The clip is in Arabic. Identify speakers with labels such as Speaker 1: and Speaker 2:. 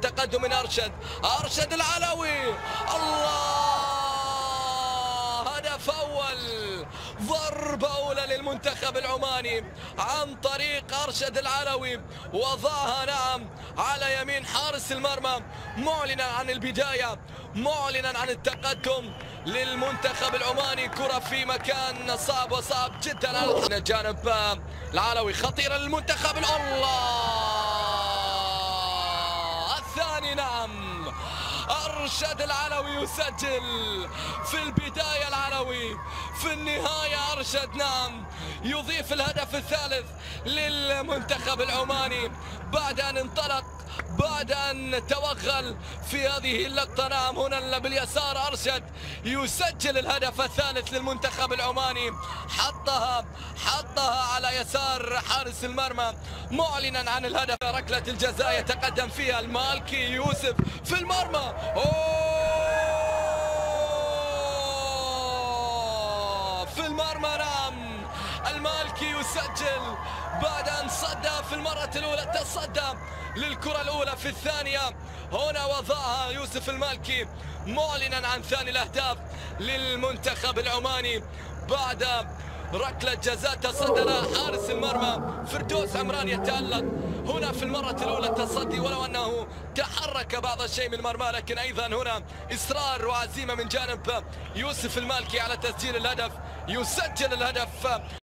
Speaker 1: التقدم من أرشد العلوي. الله، هدف أول، ضربة أولى للمنتخب العماني عن طريق أرشد العلوي، وضعها نعم على يمين حارس المرمى، معلنا عن البداية، معلنا عن التقدم للمنتخب العماني. كرة في مكان صعب وصعب جدا على جانب العلوي، خطيرة للمنتخب. الله، الثاني نعم، أرشد العلوي يسجل في البداية، العلوي في النهاية أرشد نعم يضيف الهدف الثالث للمنتخب العماني بعد أن انطلق، بعد أن توغل في هذه اللقطة. نعم هنا باليسار أرشد يسجل الهدف الثالث للمنتخب العماني، حطها على يسار حارس المرمى معلنا عن الهدف. ركلة الجزاء يتقدم فيها المالكي يوسف في المرمى. في المرمى نعم، المالكي يسجل بعد أن صدى في المرة الأولى، تصدى للكرة الأولى في الثانية. هنا وضعها يوسف المالكي معلنا عن ثاني الأهداف للمنتخب العماني بعد ركلة جزاء تصدى لها حارس المرمى فردوس عمران. يتألق هنا في المرة الأولى التصدي، ولو أنه تحرك بعض الشيء من المرمى، لكن أيضا هنا إصرار وعزيمة من جانب يوسف المالكي على تسجيل الهدف، يسجل الهدف